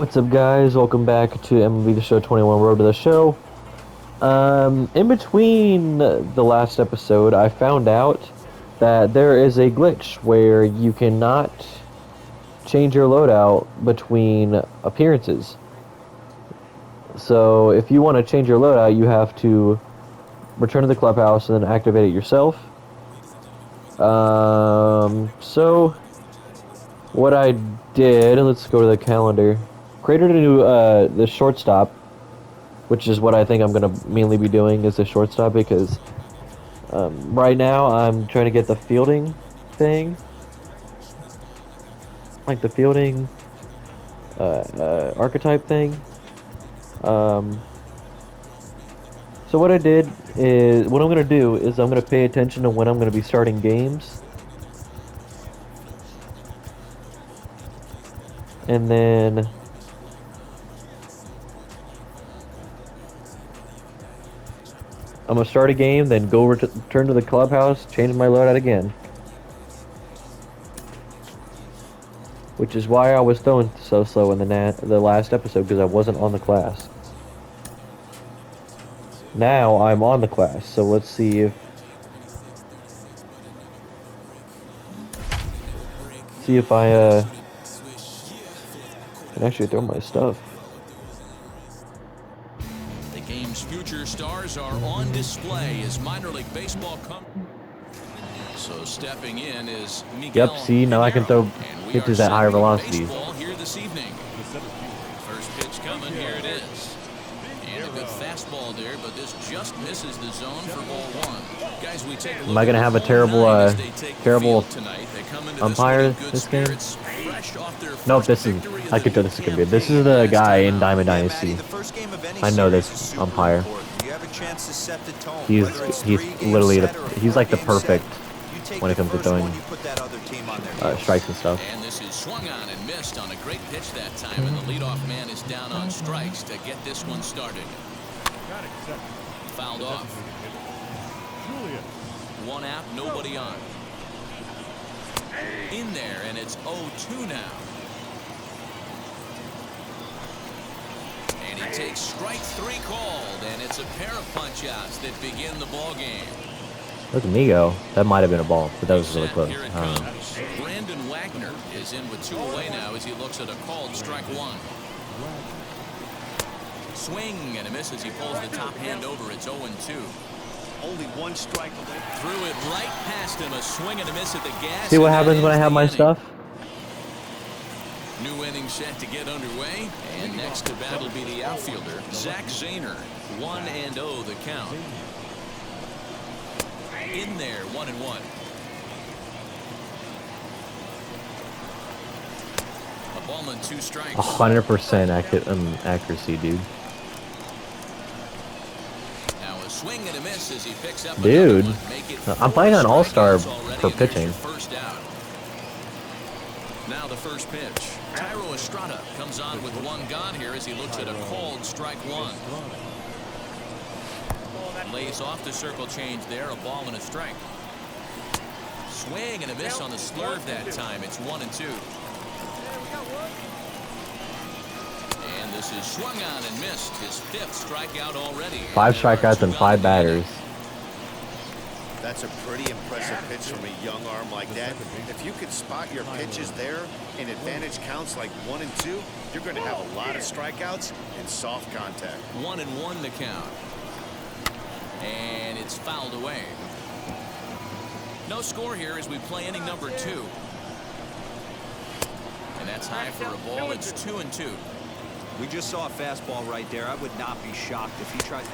What's up, guys? Welcome back to MLB The Show 21 Road to the Show. In between the last episode, I found out that there is a glitch where you cannot change your loadout between appearances. So, if you want to change your loadout, you have to return to the clubhouse and then activate it yourself. So what I did, let's go to the calendar. Created a new the shortstop, which is what I think I'm gonna mainly be doing is the shortstop because right now I'm trying to get the fielding thing, like the fielding archetype thing. So what I did is what I'm gonna do is I'm gonna pay attention to when I'm gonna be starting games, and then I'm gonna start a game, then go return to the clubhouse, change my loadout again. Which is why I was throwing so slow in the last episode, because I wasn't on the class. Now I'm on the class, so let's see if I can actually throw my stuff. Game's future stars are on display as minor league baseball comes. So stepping in is Miguel. Yep, see, now I can throw pitches at higher velocities. Here this evening. First pitch coming, here it is. And a good fastball there, but this just misses the zone for ball one. Guys, we take a look. Am I gonna have a terrible umpire this game? Nope, this is. I could tell this is gonna be. This is the guy in Diamond Dynasty. I know this umpire. He's literally he's like the perfect when it comes to throwing strikes and stuff. And this is swung on and missed on a great pitch that time, and the leadoff man is down on strikes to get this one started. Fouled off. One out, nobody on. In there, and it's 0-2 now. And he takes strike three called, and it's a pair of punch-outs that begin the ball game. Look at me go. That might have been a ball, but that was really close. Brandon Wagner is in with two away now as he looks at a called strike one. Swing and a miss as he pulls the top hand over. It's 0-2. Only one strike away. Threw it right past him. A swing and a miss at the gas. See what happens when I have my stuff? New inning set to get underway, and next to bat will be the outfielder, Zach Zahner. 1-0 the count. In there, 1-1. A ball and two strikes. 100% accuracy, dude. Now a swing and a miss as he picks up. Dude, I'm playing on All-Star for pitching. First out. Now the first pitch. Tyro Estrada comes on with one gone here as he looks at a called strike one. Lays off the circle change there, a ball and a strike. Swing and a miss on the slurve that time. It's 1-2. And this is swung on and missed. His fifth strikeout already. 5 strikeouts and 5 batters. That's a pretty impressive pitch from a young arm like that. If you could spot your pitches there in advantage counts like 1 and 2, you're going to have a lot of strikeouts and soft contact. 1-1 the count. And it's fouled away. No score here as we play inning number 2. And that's high for a ball. It's 2-2. We just saw a fastball right there. I would not be shocked if he tries to.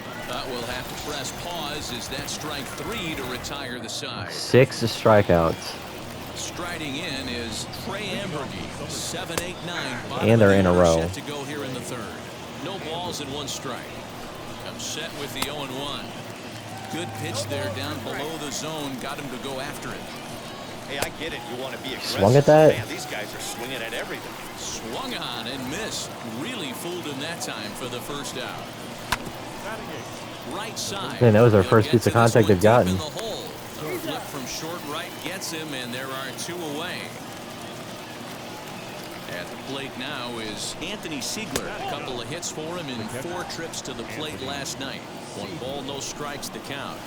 We'll have to press pause as that strike 3 to retire the side. 6 strikeouts. Striding in is Trey Ambergy. 7-8-9. And they're in a row. Set to go here in the third. No balls and 1 strike. Comes set with the 0-1. Good pitch there down below the zone. Got him to go after it. Hey, I get it. You want to be aggressive. Swung at that. Man, these guys are swinging at everything. Swung on and missed. Really fooled him that time for the first out. Right side. Man, that was our first piece of contact they've gotten. A flip from short right gets him, and there are 2 away. At the plate now is Anthony Siegler. A couple of hits for him in 4 trips to the plate last night. 1 ball, no strikes to count.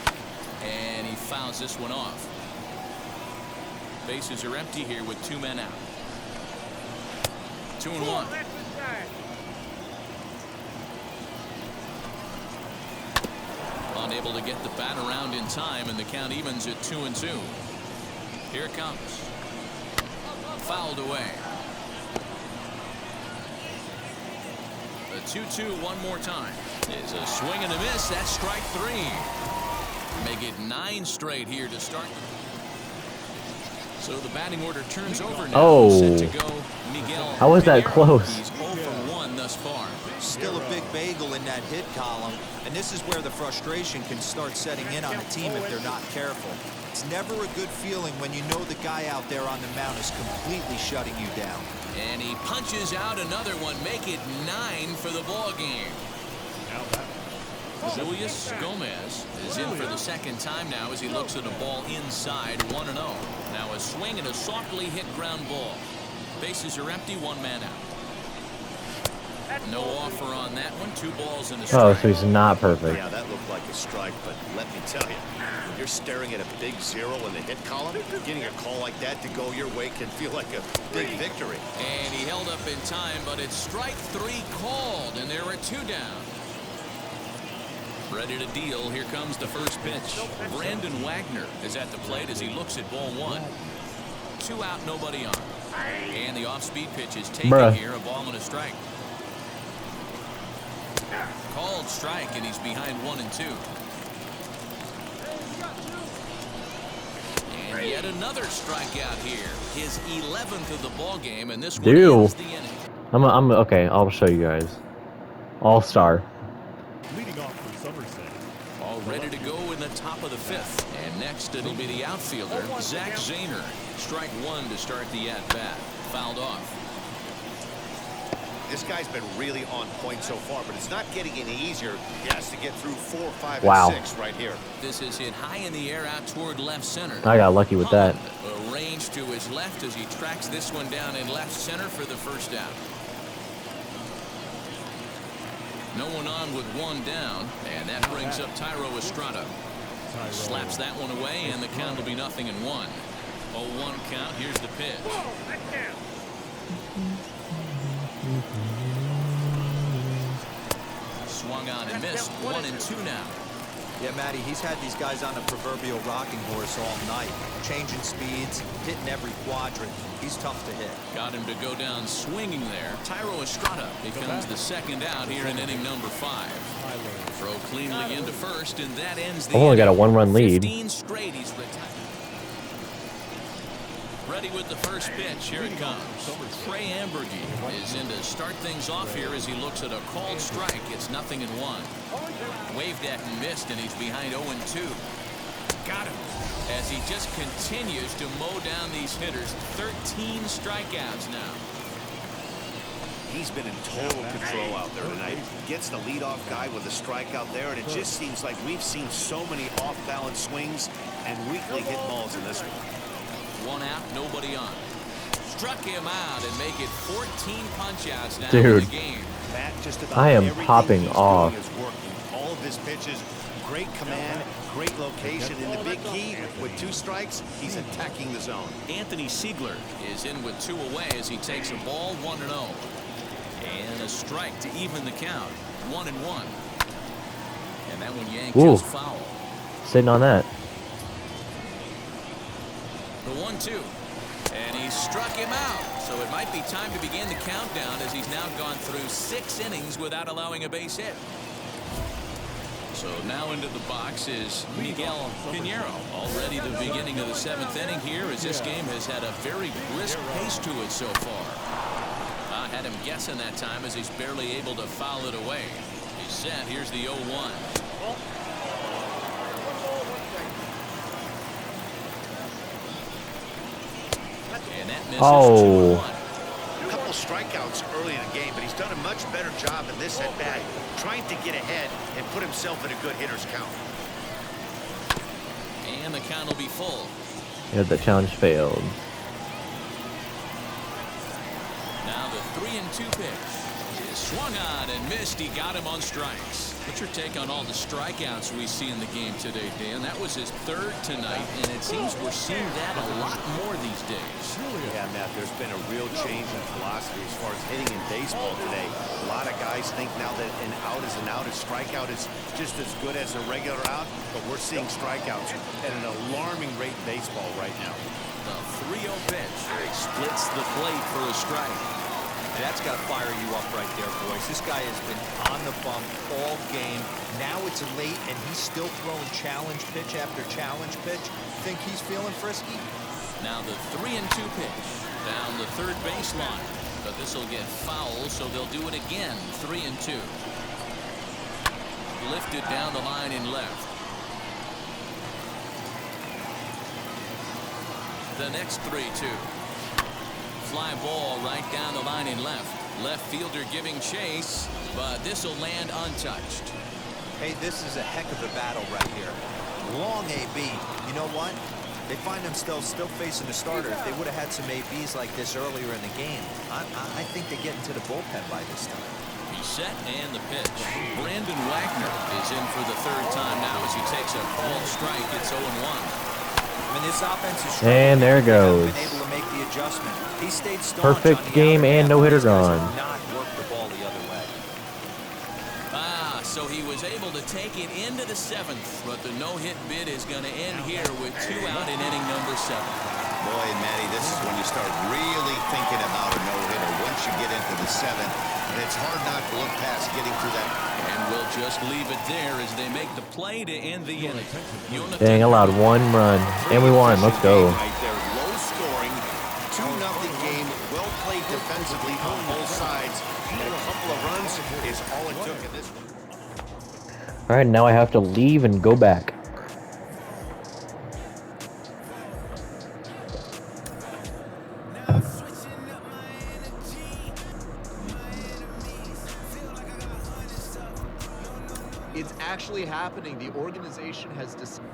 And he fouls this one off. Bases are empty here with 2 men out. 2-1. Unable to get the bat around in time, and the count evens at 2-2. Here it comes. Fouled away. The 2-2 one more time. Is a swing and a miss. That's strike 3. Make it 9 straight here to start. So the batting order turns over now. Oh. Set to go, Miguel. How was that close? He's 0 for 1 thus far. Still a big bagel in that hit column, and this is where the frustration can start setting in on the team if they're not careful. It's never a good feeling when you know the guy out there on the mound is completely shutting you down. And he punches out another one. Make it 9 for the ball game. Julius Gomez is in for the 2nd time now as he looks at a ball inside 1-0. Now a swing and a softly hit ground ball. Bases are empty, 1 man out. No offer on that one. 2 balls and a strike. Oh, so he's not perfect. Yeah, that looked like a strike, but let me tell you, when you're staring at a big 0 in the hit column, getting a call like that to go your way can feel like a big victory. And he held up in time, but it's strike 3 called, and there are 2 down. Ready to deal. Here comes the first pitch. Brandon Wagner is at the plate as he looks at ball 1. 2 out, nobody on. And the off-speed pitch is taken here, a ball and a strike. Called strike, and he's behind 1-2. And yet another strikeout here. His 11th of the ball game, and this one ends the inning. I'm okay. I'll show you guys. All-star. Leading off for Somerset. All ready to go in the top of the 5th. And next it'll be the outfielder, Zach Zahner. Strike 1 to start the at-bat. Fouled off. This guy's been really on point so far, but it's not getting any easier. He has to get through 4, 5, Wow. and 6 right here. This is hit high in the air out toward left center. I got lucky with that. Arranged to his left as he tracks this one down in left center for the first out. No one on with 1 down, and that brings up Tyro Estrada. Slaps that one away, and the count will be 0-1. 0-1 count. Here's the pitch. Swung on and missed. 1-2 now. Yeah, Matty, he's had these guys on a proverbial rocking horse all night, changing speeds, hitting every quadrant. He's tough to hit. Got him to go down swinging there. Tyro Estrada becomes the 2nd out here in inning number 5. Throw cleanly into first, and that ends the I've only got a inning. 1-run lead. 15 straight he's retired. Ready with the first pitch. Here it comes. Trey Ambergy is in to start things off here as he looks at a called strike. It's 0-1. Waved at and missed, and he's behind 0-2. Got him. As he just continues to mow down these hitters. 13 strikeouts now. He's been in total control out there tonight. Gets the leadoff guy with a strikeout there, and it just seems like we've seen so many off-balance swings and weakly hit balls in this one. 1 out, nobody on. Struck him out and make it 14 punch-outs now Dude. in the game. Matt, just about I am everything popping he's off. doing is working. All of his pitches, great command, great location. In the big key, with 2 strikes, he's attacking the zone. Anthony Siegler is in with 2 away as he takes a ball 1-0. And a strike to even the count. 1-1. And that one yanked Ooh. just foul. Sitting on that. The 1-2. And he struck him out. So it might be time to begin the countdown as he's now gone through 6 innings without allowing a base hit. So now into the box is Miguel Pinheiro. Already the beginning of the 7th inning here as this game has had a very brisk pace to it so far. I had him guessing that time as he's barely able to foul it away. He's set. Here's the 0-1. And that misses. Oh. 2-1. A couple strikeouts early in the game, but he's done a much better job in this at-bat, trying to get ahead and put himself in a good hitter's count. And the count will be full. Yeah, the challenge failed. Now 3-2 pitch. He swung on and missed. He got him on strikes. What's your take on all the strikeouts we see in the game today, Dan? That was his third tonight, and it seems we're seeing that a lot more these days. Yeah, Matt, there's been a real change in philosophy as far as hitting in baseball today. A lot of guys think now that an out is an out, a strikeout is just as good as a regular out, but we're seeing strikeouts at an alarming rate in baseball right now. The 3-0 pitch splits the plate for a strike. That's got to fire you up right there, boys. This guy has been on the bump all game. Now it's late, and he's still throwing challenge pitch after challenge pitch. Think he's feeling frisky? Now the 3-2 pitch down the third baseline. But this will get foul, so they'll do it again. 3-2. Lifted down the line in left. The next 3-2. Fly ball right down the line in left. Left fielder giving chase, but this will land untouched. Hey, this is a heck of a battle right here. Long AB. You know what? They find themselves still facing the starter. If they would have had some ABs like this earlier in the game, I think they get into the bullpen by this time. He's set and the pitch. Brandon Wagner is in for the third time now as he takes a called strike. It's 0-1. I mean, this offense is and there goes. been able to make the adjustment. He stayed Perfect game and no hitter gone. Not work the ball the other way. So he was able to take it into the 7th, but the no-hit bid is going to end here with 2 out in inning number 7. Boy, Matty, this is when you start really thinking about a no-hitter. Once you get into the 7th, it's hard not to look past getting through that. And we'll just leave it there as they make the play to end the inning. Dang, allowed 1 run, and we won. Let's go. Right there, low scoring, 2-0 game, well played defensively on both sides, and a couple of runs is all it took in this one. All right, now I have to leave and go back. It's actually happening. The organization has decided.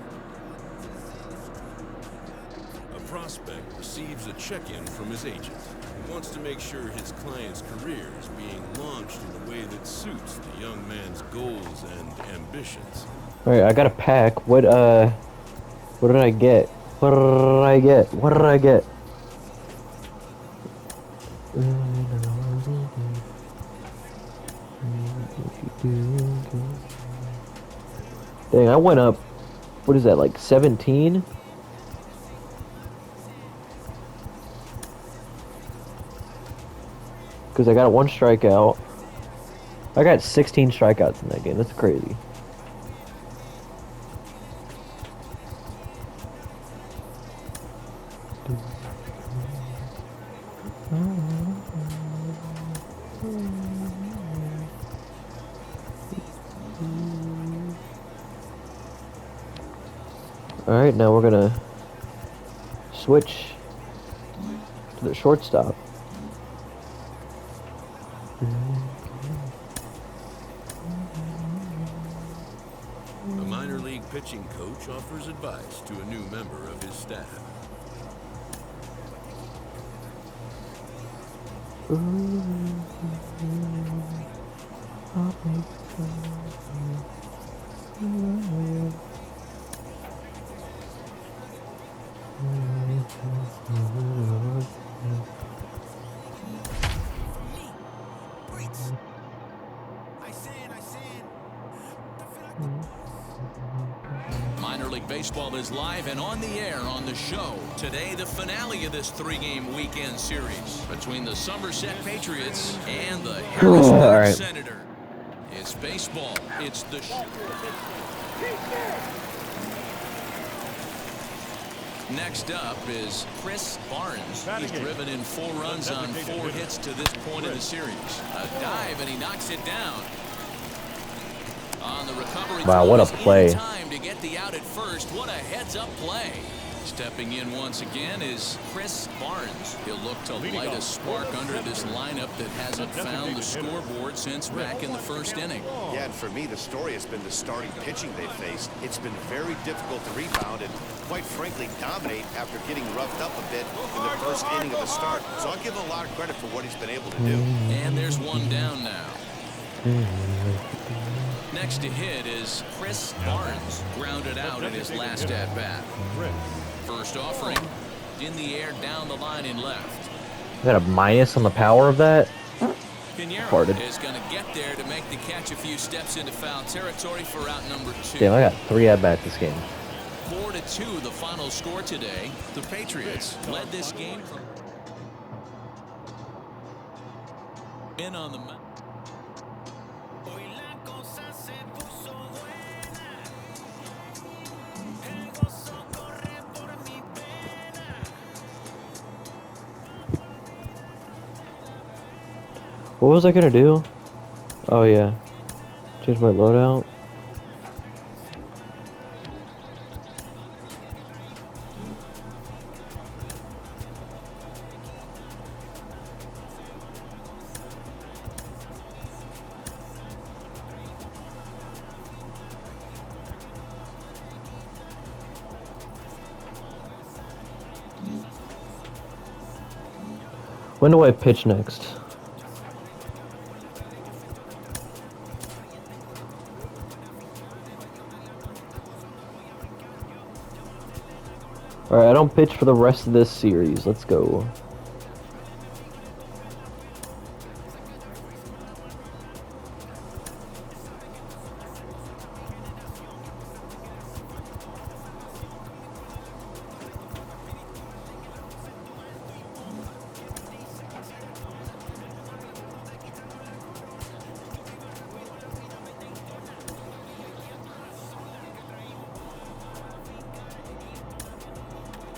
A prospect receives a check-in from his agent. He wants to make sure his client's career is being launched in a way that suits the young man's goals and ambitions. All right, I got a pack. What did I get? What did I get? What did I get? Dang, I went up, what is that, like 17? Because I got 1 strikeout. I got 16 strikeouts in that game. That's crazy. Alright, now we're gonna switch to the shortstop. A minor league pitching coach offers advice to a new member of his staff. Minor League Baseball is live and on the air on the show. Today, the finale of this 3-game weekend series between the Somerset Patriots and the Harrisburg Senator. It's baseball. It's the show. Next up is Chris Barnes. He's driven in 4 runs on 4 hits to this point in the series. A dive, and he knocks it down. On the recovery, wow, what a play. time to get the out at first. What a heads-up play. Stepping in once again is Chris Barnes. He'll look to light a spark under this lineup that hasn't found the scoreboard since back in the first inning. Yeah, and for me, the story has been the starting pitching they faced. It's been very difficult to rebound and, quite frankly, dominate after getting roughed up a bit in the first inning of the start. So I'll give him a lot of credit for what he's been able to do. And there's one down now. Next to hit is Chris Barnes, grounded out in his last at-bat. First offering, in the air down the line in left. Got a minus on the power of that? Pinheiro is going to get there to make the catch a few steps into foul territory for out number 2. Damn, I got 3 at-bats this game. 4-2 the final score today. The Patriots led this game from in on the mound. What was I gonna do? Oh yeah, change my loadout. When do I pitch next? Alright, I don't pitch for the rest of this series. Let's go.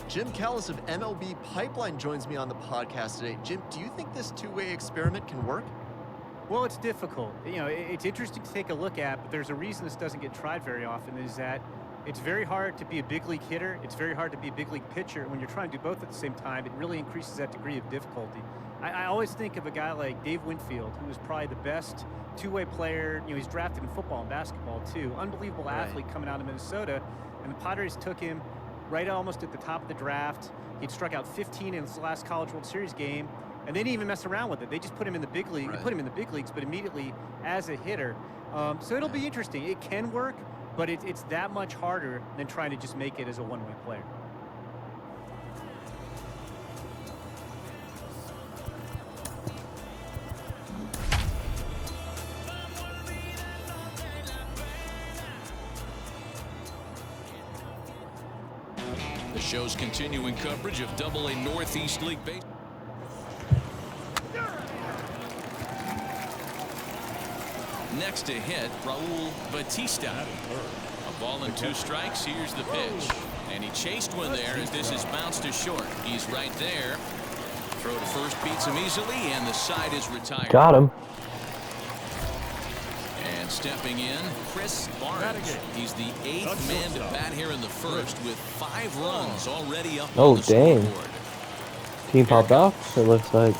Jim Callis of MLB Pipeline joins me on the podcast today. Jim, do you think this two-way experiment can work? Well, it's difficult. You know, it's interesting to take a look at, but there's a reason this doesn't get tried very often, is that it's very hard to be a big league hitter. It's very hard to be a big league pitcher. When you're trying to do both at the same time, it really increases that degree of difficulty. I always think of a guy like Dave Winfield, who is probably the best two-way player. You know, he's drafted in football and basketball, too. Unbelievable athlete coming out of Minnesota, and the Padres took him right almost at the top of the draft. He'd struck out 15 in his last College World Series game, and they didn't even mess around with it. They just put him in the big league. They put him in the big leagues, but immediately as a hitter. So it'll be interesting. It can work, but it's that much harder than trying to just make it as a one-way player. The show's continuing coverage of Double-A Northeast League baseball. Next to hit, Raul Batista. A ball and 2 strikes. Here's the pitch. And he chased one there as this is bounced to short. He's right there. Throw to first beats him easily, and the side is retired. Got him. And stepping in, Chris Barnes. He's the 8th man to bat here in the first with 5 runs already up on the scoreboard. Team popped off, it looks like.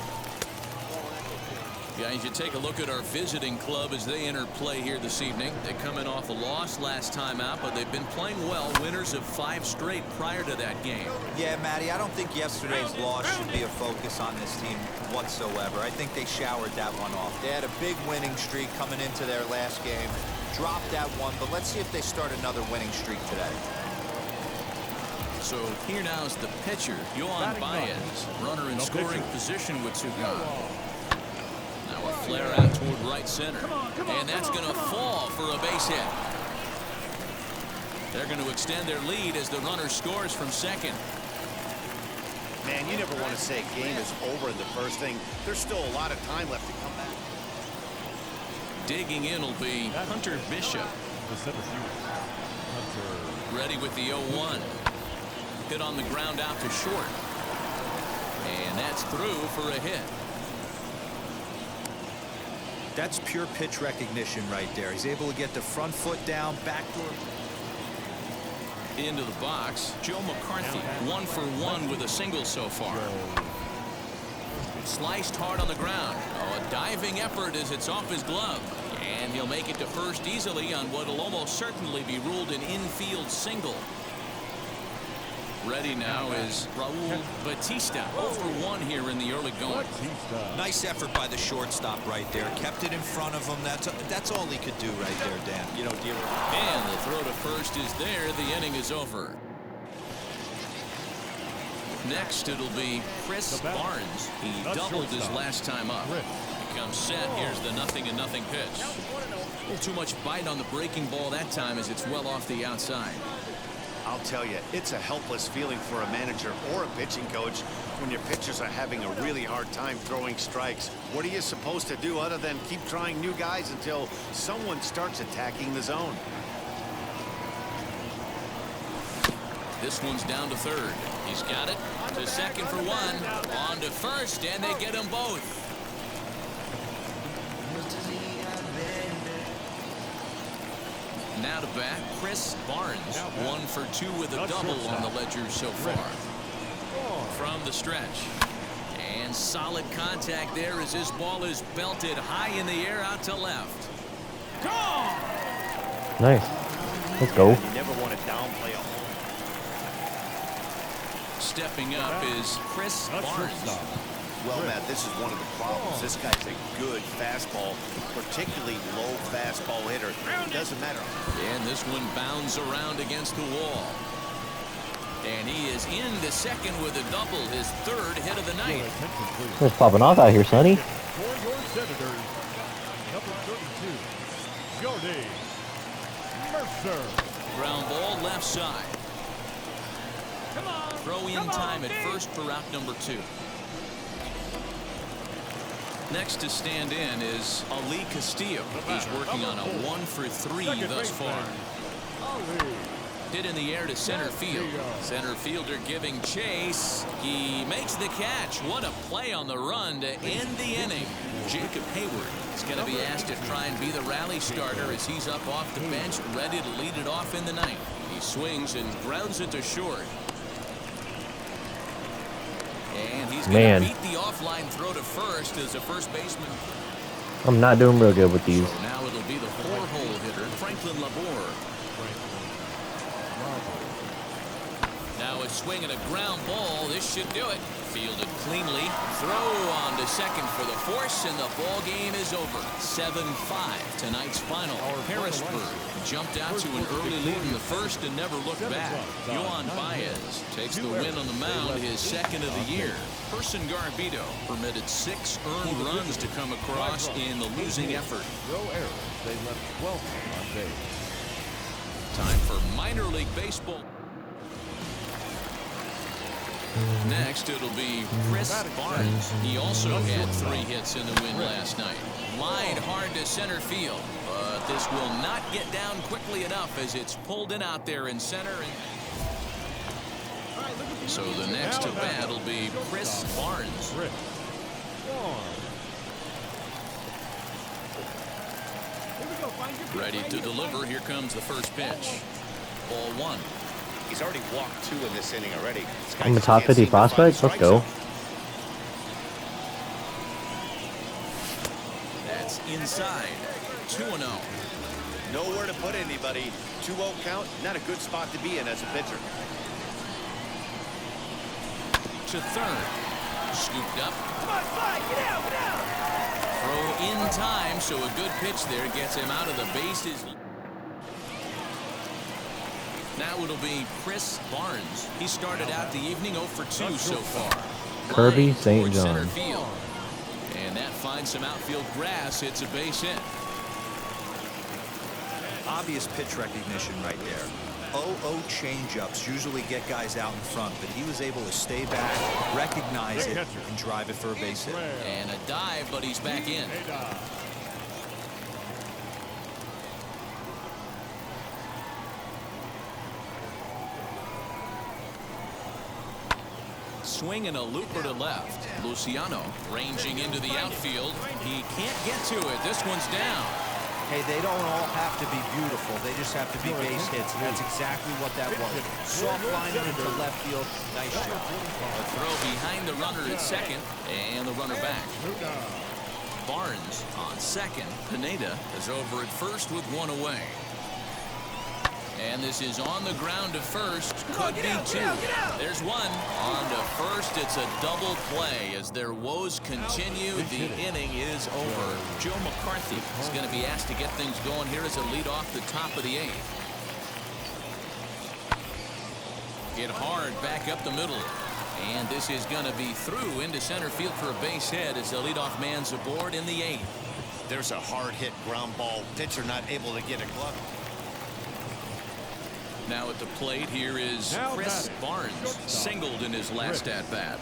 Guys, you take a look at our visiting club as they enter play here this evening. They come in off a loss last time out, but they've been playing well. Winners of 5 straight prior to that game. Yeah, Matty, I don't think yesterday's loss should be a focus on this team whatsoever. I think they showered that one off. They had a big winning streak coming into their last game. Dropped that one, but let's see if they start another winning streak today. So here now is the pitcher, Yohan Baez. Runner in scoring position with 2 gone. Now a flare out toward right center. And that's going to fall for a base hit. They're going to extend their lead as the runner scores from second. Man, you never want to say a game is over in the first inning. There's still a lot of time left to come back. Digging in will be Hunter Bishop. Ready with the 0-1. Hit on the ground out to short. And that's through for a hit. That's pure pitch recognition right there. He's able to get the front foot down, backdoor. into the box. Joe McCarthy, 1 for 1 with a single so far. Sliced hard on the ground. Oh, a diving effort as it's off his glove. And he'll make it to first easily on what will almost certainly be ruled an infield single. Ready now is Raul Batista. 0 for 1 here in the early going. Nice effort by the shortstop right there. Kept it in front of him. That's all he could do right there, Dan. You know, and the throw to first is there. The inning is over. Next, it'll be Chris Barnes. He doubled his last time up. He comes set. Here's the 0-0 pitch. A little too much bite on the breaking ball that time as it's well off the outside. I'll tell you, it's a helpless feeling for a manager or a pitching coach when your pitchers are having a really hard time throwing strikes. What are you supposed to do other than keep trying new guys until someone starts attacking the zone? This one's down to third. He's got it to second for 1. On to first, and they get them both. Now to bat, Chris Barnes. 1 for 2 with a double on the ledger so far. From the stretch. And solid contact there as his ball is belted high in the air out to left. Nice. Let's go. You never want to downplay a home. Stepping up is Chris Barnes. Well, Matt, this is one of the problems. This guy's a good fastball, particularly low fastball hitter. It doesn't matter. And this one bounds around against the wall. And he is into second with a double, his 3rd hit of the night. What's popping off out here, Sonny? For your Senators, number 32, Jody Mercer. Ground ball left side. Throw in time at first for out number 2. Next to stand in is Ali Castillo. He's working on a 1 for 3 thus far. Hit in the air to center field. Center fielder giving chase. He makes the catch. What a play on the run to end the inning. Jacob Hayward is going to be asked to try and be the rally starter as he's up off the bench, ready to lead it off in the ninth. He swings and grounds it to short. And he's going to beat the offline throw to first as a first baseman. I'm not doing real good with these. So now it'll be the 4-hole hitter, Franklin Labor. Now a swing and a ground ball. This should do it. Fielded cleanly. Throw on to second for the force, and the ball game is over. 7-5. Tonight's final. Harrisburg jumped out to an early lead in the first and never looked back. Yohan Baez takes the win on the mound, his 2nd of the year. Person Garbido permitted 6 earned runs to come across in the losing effort. No errors. They left 12 on base. Time for minor league baseball. Next, it'll be Chris Barnes. He also had 3 hits in the win last night. Lined hard to center field, but this will not get down quickly enough as it's pulled in out there in center. So the next to bat will be Chris Barnes. Ready to deliver. Here comes the first pitch. Ball 1. He's already walked 2 in this inning already. I'm a top 50 prospect. Let's go. That's inside. 2-0. Nowhere to put anybody. 2-0 count. Not a good spot to be in as a pitcher. To third. Scooped up. Come on, fly. Get out, get out. Throw in time, so a good pitch there gets him out of the bases. Now it'll be Chris Barnes. He started out the evening 0 for 2 so far. Kirby St. John. And that finds some outfield grass. It's a base hit. Obvious pitch recognition right there. 0-0 changeups usually get guys out in front, but he was able to stay back, recognize it, and drive it for a base hit. And a dive, but he's back in. Swing and a looper to left. Luciano ranging into the outfield. He can't get to it. This one's down. Hey, they don't all have to be beautiful. They just have to be base hits, and that's exactly what that was. Soft liner into left field. Nice shot. A throw behind the runner at second, and the runner back. Barnes on second. Pineda is over at first with one away. And this is on the ground to first. Could be two. There's one. On to first. It's a double play as their woes continue. The inning is over. Joe McCarthy is going to be asked to get things going here as a lead off the top of the eighth. Hit hard back up the middle. And this is going to be through into center field for a base hit as the leadoff man's aboard in the eighth. There's a hard hit ground ball. Pitcher not able to get a glove. Now at the plate here is Chris Barnes, singled in his last at-bat.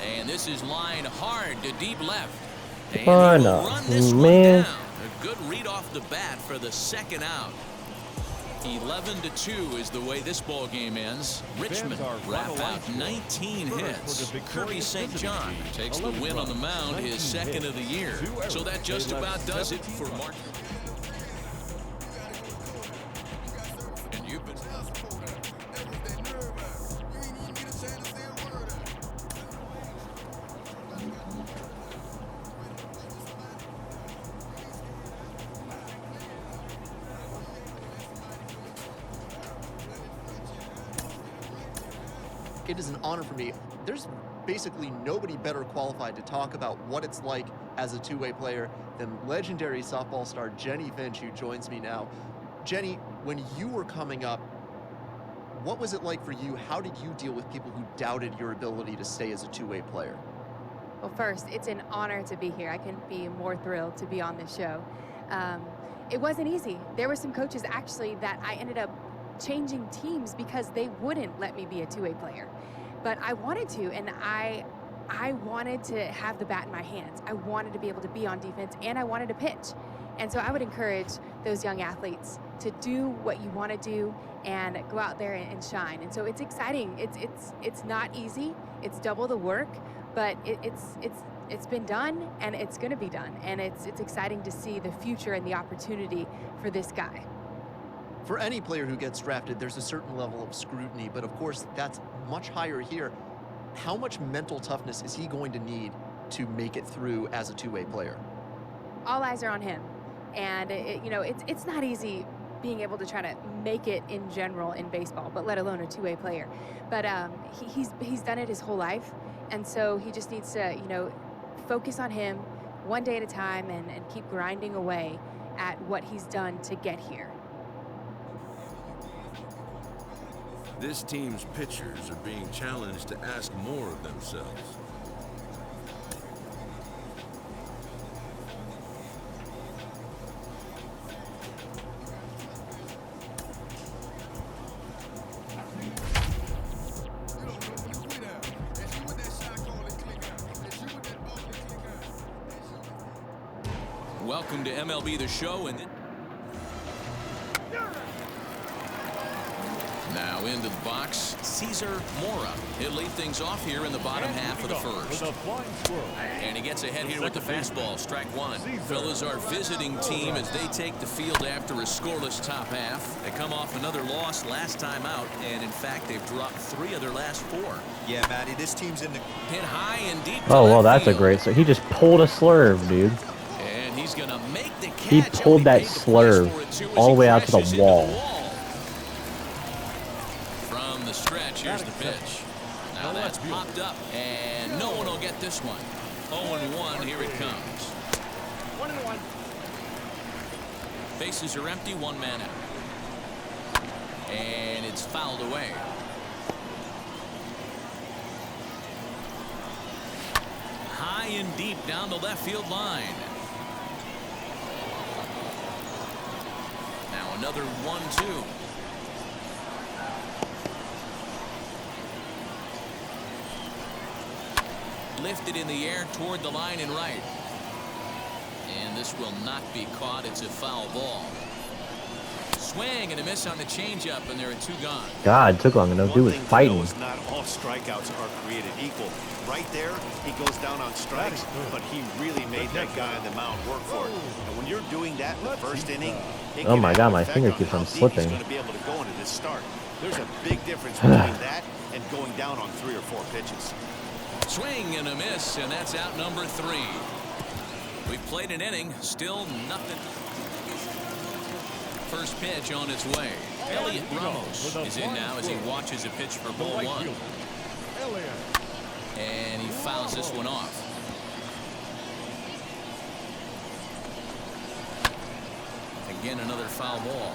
And this is line hard to deep left. And he will run this one down. A good read off the bat for the second out. 11-2 is the way this ball game ends. Richmond wrap out 19 hits. Kirby St. John takes the win on the mound, his second of the year. So that just about does it for Mark. It is an honor for me. There's basically nobody better qualified to talk about what it's like as a two-way player than legendary softball star Jenny Finch, who joins me now. Jenny, when you were coming up, what was it like for you? How did you deal with people who doubted your ability to stay as a two-way player? Well, first, it's an honor to be here. I couldn't be more thrilled to be on this show. It wasn't easy. There were some coaches actually that I ended up changing teams because they wouldn't let me be a two-way player. But I wanted to, and I wanted to have the bat in my hands. I wanted to be able to be on defense, and I wanted to pitch. And so I would encourage those young athletes to do what you want to do and go out there and shine. And so it's exciting. It's not easy. It's double the work, but it's been done, and it's going to be done. And it's exciting to see the future and the opportunity for this guy. For any player who gets drafted, there's a certain level of scrutiny, but of course that's much higher here. How much mental toughness is he going to need to make it through as a two-way player? All eyes are on him, and it's not easy being able to try to make it in general in baseball, but let alone a two-way player. But he's done it his whole life, and so he just needs to focus on him one day at a time and keep grinding away at what he's done to get here. This team's pitchers are being challenged to ask more of themselves. Welcome to MLB The Show, and now into the box, Cesar Mora. He'll lead things off here in the bottom half of the first. And he gets ahead here with the fastball, strike one. Fellas, our visiting team as they take the field after a scoreless top half. They come off another loss last time out, and in fact, they've dropped 3 of their last 4. Yeah, Matty, this team's in the... Hit high and deep. Oh, well, that's a great... So he just pulled a slurve, dude. And he's going to make the catch. He pulled that slurve all the way out to the wall. Stretch. Here's the pitch. Now that's popped up, and no one will get this one. 0-1. Here it comes. 1-1. Bases are empty. 1 man out, and it's fouled away. High and deep down the left field line. Now another 1-2. Lifted in the air toward the line and right. And this will not be caught. It's a foul ball. swing and a miss on the changeup, and there are 2 gone. God, it took long enough. Dude was fighting. Is not all strikeouts are created equal. Right there, he goes down on strikes, but he really made that guy on the mound work for it. And when you're doing that in the first inning, oh my God, my finger keeps on slipping. He's going to be able to go into this start. There's a big difference between that and going down on 3 or 4 pitches. Swing and a miss, and that's out number 3. We've played an inning, still nothing. First pitch on its way. Elliot Ramos is in now as he watches a pitch for ball 1. And he fouls this one off. Again, another foul ball.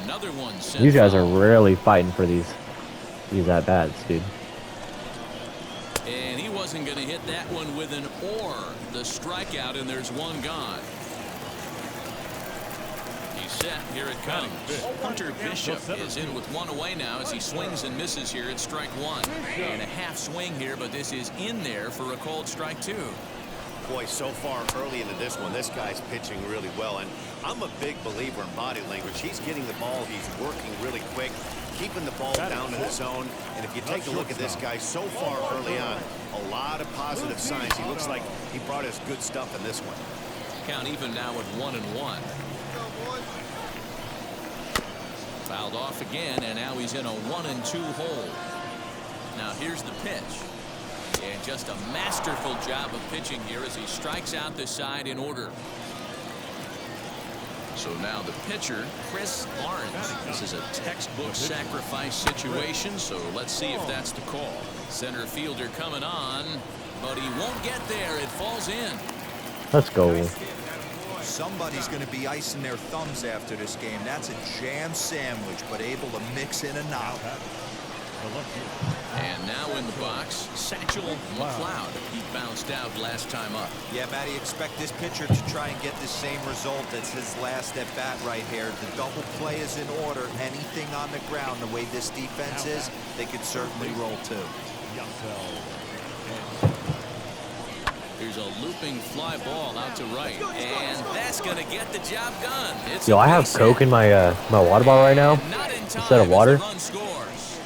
Another one. You guys are really fighting for these at-bats, dude. And he wasn't going to hit that one with an or. The strikeout, and there's 1 gone. He's set. Here it comes. Hunter Bishop is in with 1 away now as he swings and misses here at strike 1. And a half swing here, but this is in there for a called strike 2. Boy, so far early into this one, this guy's pitching really well. And I'm a big believer in body language. He's getting the ball. He's working really quick, keeping the ball down in the zone. And if you take a look at this guy so far early on, a lot of positive signs. He looks like he brought us good stuff in this one. Count even now at 1-1. Fouled off again, and now he's in a 1-2 hole. Now here's the pitch. And just a masterful job of pitching here as he strikes out the side in order. So now the pitcher, Chris Barnes. This is a textbook sacrifice situation, so let's see if that's the call. Center fielder coming on, but he won't get there. It falls in. Let's go. Somebody's going to be icing their thumbs after this game. That's a jam sandwich, but able to mix in a knock. And now in the box, Satchel McLeod. He bounced out last time up. Yeah, Matty, expect this pitcher to try and get the same result as his last at bat right here. The double play is in order. Anything on the ground, the way this defense is, they could certainly roll too. Here's a looping fly ball out to right, and that's going to get the job done. Yo, I have Coke in my my water bottle right now instead of water.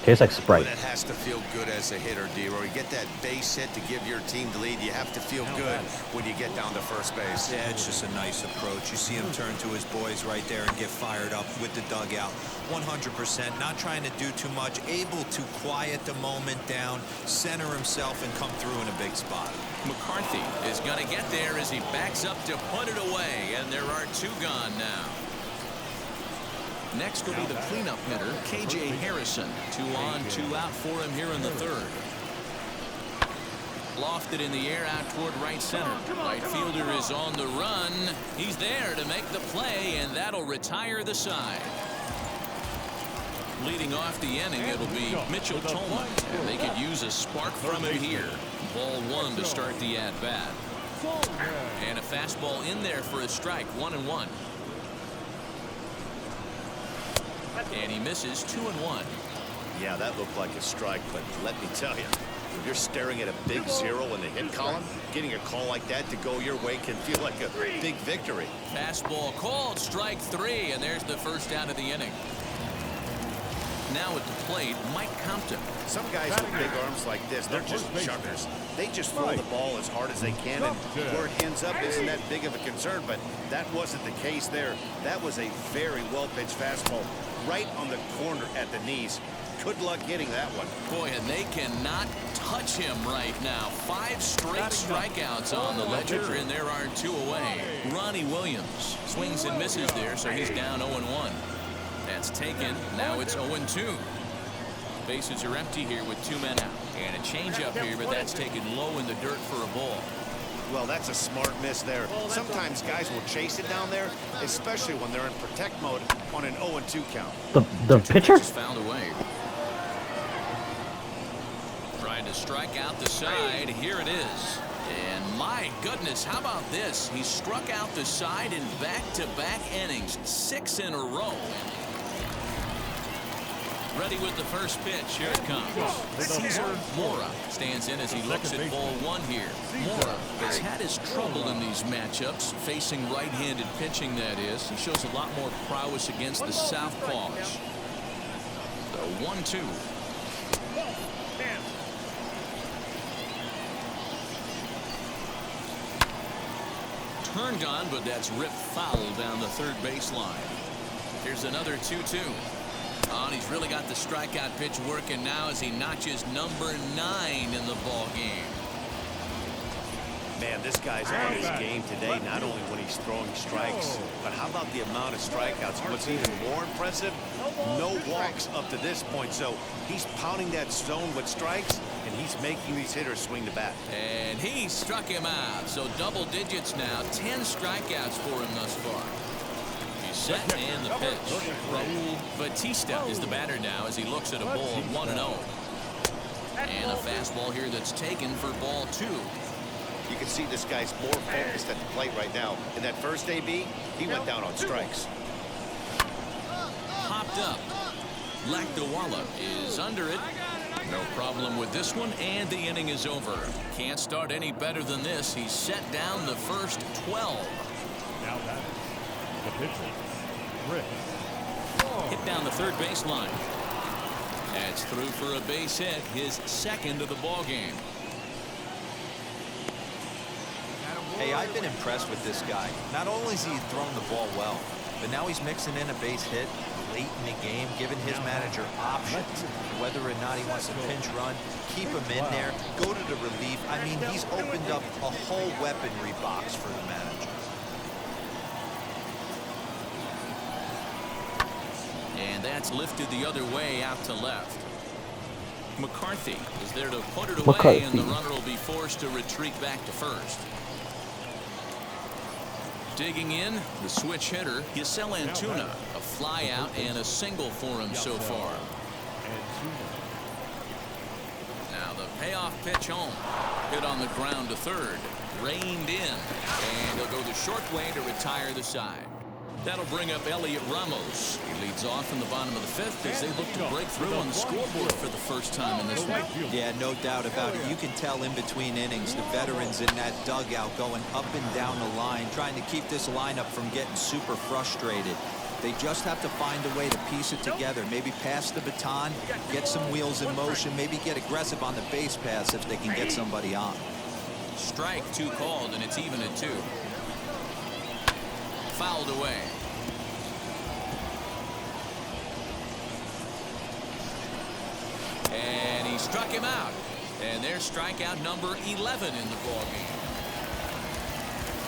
Tastes like Sprite. That has to feel good as a hitter, D-Roy. You get that base hit to give your team the lead. You have to feel good when you get down to first base. Yeah, it's just a nice approach. You see him turn to his boys right there and get fired up with the dugout. 100%, not trying to do too much, able to quiet the moment down, center himself, and come through in a big spot. McCarthy is going to get there as he backs up to put it away, and there are 2 gone now. Next will be the cleanup hitter, K.J. Harrison. 2 on, 2 out for him here in the 3rd. Lofted in the air out toward right center. Right fielder is on the run. He's there to make the play, and that'll retire the side. Leading off the inning, it'll be Mitchell Tolman, and they could use a spark from him here. Ball 1 to start the at-bat. And a fastball in there for a strike, 1-1. And he misses 2-1. Yeah, that looked like a strike, but let me tell you, if you're staring at a big 0 in the hit column, getting a call like that to go your way can feel like a big victory. Fastball called, strike 3, and there's the first out of the inning. Now at the plate, Mike Compton. Some guys with big arms like this, they're just chuckers. They just throw the ball as hard as they can, and where it ends up isn't that big of a concern, but that wasn't the case there. That was a very well-pitched fastball right on the corner at the knees. Good luck getting that one. Boy, and they cannot touch him right now. 5 straight strikeouts on the ledger, and there are 2 away. Ronnie Williams swings and misses there, so he's down 0-1. That's taken. Now it's 0-2. Bases are empty here with 2 men out. And a changeup here, but that's taken low in the dirt for a ball. Well, that's a smart miss there. Sometimes guys will chase it down there, especially when they're in protect mode on an 0-2 count. The pitcher found a way. Trying to strike out the side. Here it is. And my goodness, how about this? He struck out the side in back-to-back innings, 6 in a row. Ready with the first pitch. Here it comes. Cesar Mora stands in as he looks at ball one here. Mora has had his trouble in these matchups, facing right-handed pitching, that is. He shows a lot more prowess against the southpaws. The 1-2. Turned on, but that's ripped foul down the third baseline. Here's another 2-2. And he's really got the strikeout pitch working now as he notches number 9 in the ball game. Man, this guy's on his game today, not only when he's throwing strikes, but how about the amount of strikeouts? What's even more impressive, no walks up to this point. So he's pounding that zone with strikes, and he's making these hitters swing the bat. And he struck him out. So double digits now, 10 strikeouts for him thus far. He's set and the pitch. Raul Batista is the batter now as he looks at a ball 1-0. And a fastball here that's taken for ball 2. You can see this guy's more focused at the plate right now. In that first AB, he went down on strikes. Popped up. Lakdawala is under it. No problem with this one, and the inning is over. Can't start any better than this. He's set down the first 12. Now that the pitcher, Rick. Hit down the third baseline. That's through for a base hit, his second of the ball game. Hey, I've been impressed with this guy. Not only has he thrown the ball well, but now he's mixing in a base hit late in the game, giving his manager options. Whether or not he wants to pinch run, keep him in there, go to the relief. I mean, he's opened up a whole weaponry box for the manager. And that's lifted the other way out to left. McCarthy is there to put it away, McCarthy. and the runner will be forced to retreat back to first. Digging in, the switch hitter, Giselle Antuna. A fly out and a single for him so far. Now the payoff pitch home. Hit on the ground to third. Reined in. And he'll go the short way to retire the side. That'll bring up Elliot Ramos. He leads off in the bottom of the fifth as they look to break through on the scoreboard for the first time in this one. Yeah, no doubt about it. You can tell in between innings, the veterans in that dugout going up and down the line, trying to keep this lineup from getting super frustrated. They just have to find a way to piece it together. Maybe pass the baton, get some wheels in motion, maybe get aggressive on the base pass if they can get somebody on. Strike 2 called, and it's even at 2. Fouled away. And he struck him out. And there's strikeout number 11 in the ballgame.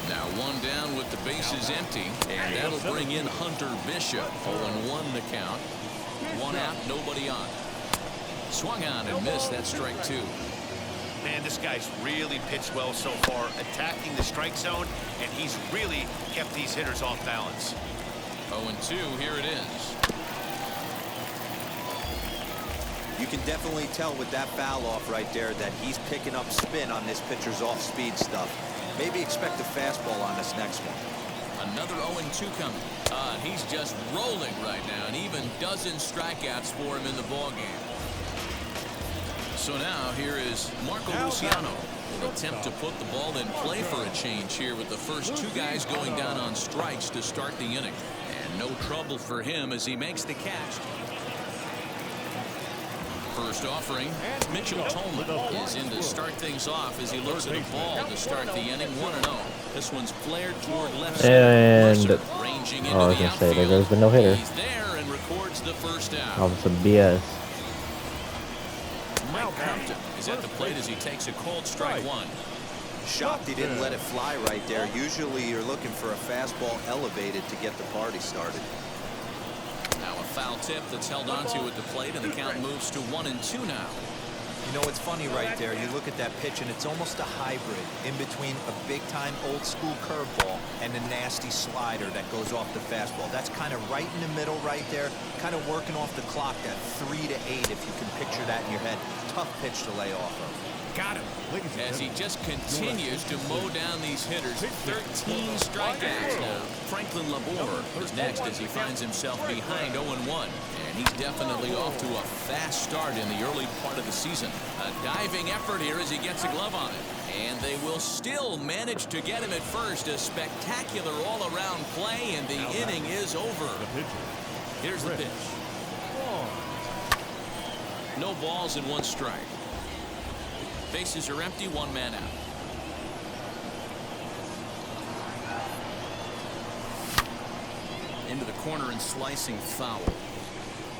Now 1 down with the bases empty, and that'll bring in Hunter Bishop. 0-1 the count. 1 out, nobody on. Swung on and missed. That strike 2. Man, this guy's really pitched well so far, attacking the strike zone, and he's really kept these hitters off balance. 0-2, here it is. You can definitely tell with that foul off right there that he's picking up spin on this pitcher's off-speed stuff. Maybe expect a fastball on this next one. Another 0-2 coming. He's just rolling right now, and even dozen strikeouts for him in the ballgame. So now here is Marco Luciano. Will attempt to put the ball in play for a change here with the first 2 guys going down on strikes to start the inning. And no trouble for him as he makes the catch. First offering, Mitchell Tolman is in to start things off as he looks at a ball to start the inning. 1-0. This one's flared toward left And center. Ranging into I was the gonna say outfield. there's been no hitter. He's there and records the first out. That was some BS. Mike Compton is at the plate as he takes a cold strike 1. Shocked he didn't let it fly right there. Usually you're looking for a fastball elevated to get the party started. Now a foul tip that's held onto at the plate, and the count moves to 1-2 now. You know, it's funny right there. You look at that pitch, and it's almost a hybrid in between a big-time old-school curveball and a nasty slider that goes off the fastball. That's kind of right in the middle right there, kind of working off the clock, that 3 to 8, if you can picture that in your head. Tough pitch to lay off of. Got him. As he just continues to mow down these hitters. 13 strikeouts now. Franklin Labor is next as he finds himself behind 0-1. And he's definitely off to a fast start in the early part of the season. A diving effort here as he gets a glove on it. And they will still manage to get him at first. A spectacular all-around play, and the inning is over. Here's the pitch. No balls and 1 strike. Bases are empty, 1 man out. Into the corner and slicing foul.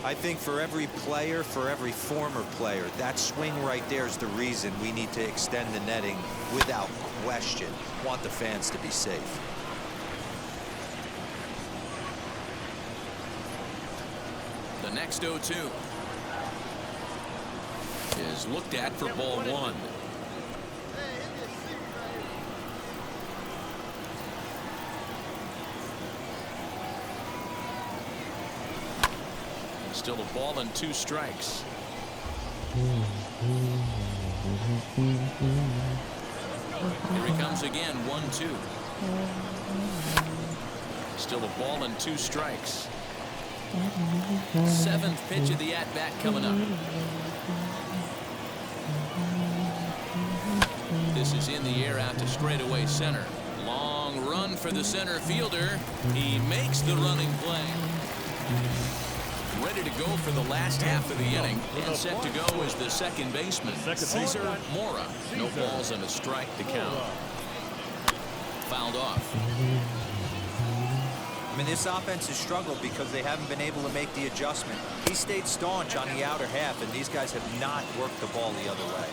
I think for every player, for every former player, that swing right there is the reason we need to extend the netting without question. Want the fans to be safe. The next 0-2 is looked at for ball 1. Still a ball and 2 strikes. Here he comes again, 1-2. Still a ball and 2 strikes. 7th pitch of the at-bat coming up. This is in the air out to straightaway center. Long run for the center fielder. He makes the running play. Ready to go for the last half of the inning, and set to go is the second baseman, Cesar Mora. No balls and a strike to count. Fouled off. I mean, this offense has struggled because they haven't been able to make the adjustment. He stayed staunch on the outer half, and these guys have not worked the ball the other way.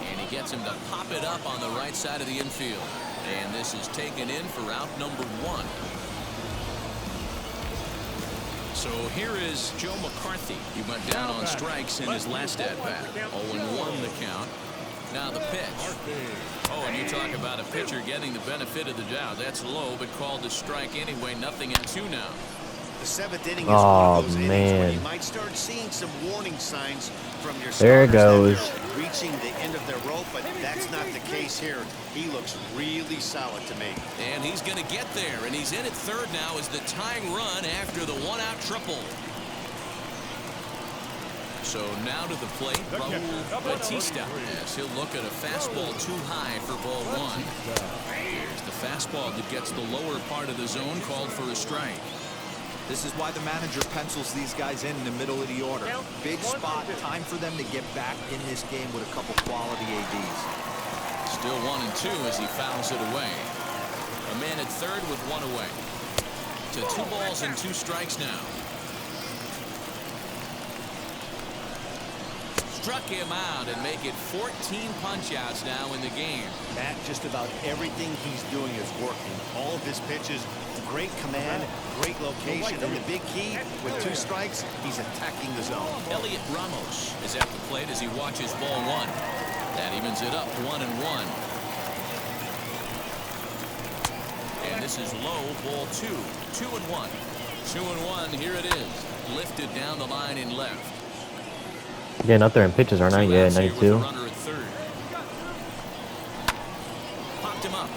And he gets him to pop it up on the right side of the infield. And this is taken in for out number 1. So here is Joe McCarthy. He went down on strikes in his last at-bat. 0-1 the count. Now the pitch. Oh, and you talk about a pitcher getting the benefit of the doubt. That's low, but called a strike anyway. 0-2 now. The 7th inning is one of those innings where you might start seeing some warning signs from your starters. There it goes. Reaching the end of their rope, but that's not the case here. He looks really solid to me. And he's going to get there, and he's in at third now as the tying run after the 1-out triple. So now to the plate, Raul Batista. Yes, he'll look at a fastball too high for ball 1. Here's the fastball that gets the lower part of the zone, called for a strike. This is why the manager pencils these guys in the middle of the order. Big spot, time for them to get back in this game with a couple quality ADs. Still 1-2 as he fouls it away. A man at third with 1 away. To 2 balls and 2 strikes now. Struck him out and make it 14 punch-outs now in the game. Matt, just about everything he's doing is working. All of his pitches, great command, great location, and the big key, with 2 strikes, he's attacking the zone. Elliot Ramos is at the plate as he watches ball 1. That evens it up 1-1. And this is low, ball 2. 2-1. 2-1, here it is. Lifted down the line in left. Getting up there in pitches, aren't I? Yeah, 92. Runner at third. Popped him up.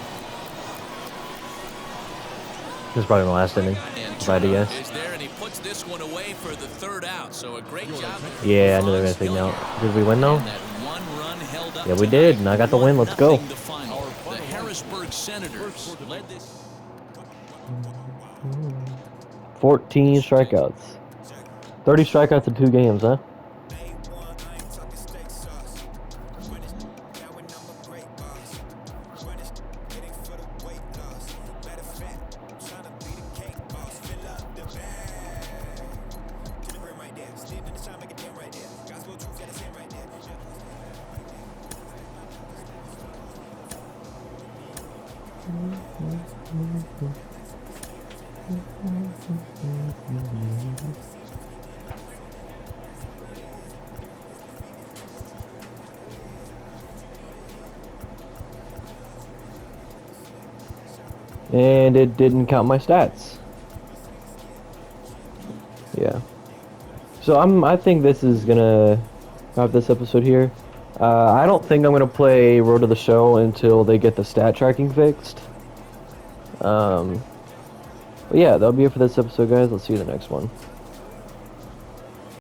This is probably my last inning, if I had to guess. Is there, and he puts this one away for the 3rd out. So a great job. Yeah, I knew they were gonna take me out. Did we win though? And that 1 run held up. Yeah, we did, and I got the win. Let's go. The Harrisburg Senators led this. 14 strikeouts. 30 strikeouts in 2 games, huh? And it didn't count my stats. Yeah. So I think this is gonna wrap this episode here. I don't think I'm going to play Road to the Show until they get the stat tracking fixed. But yeah, that'll be it for this episode, guys. Let's see you in the next one.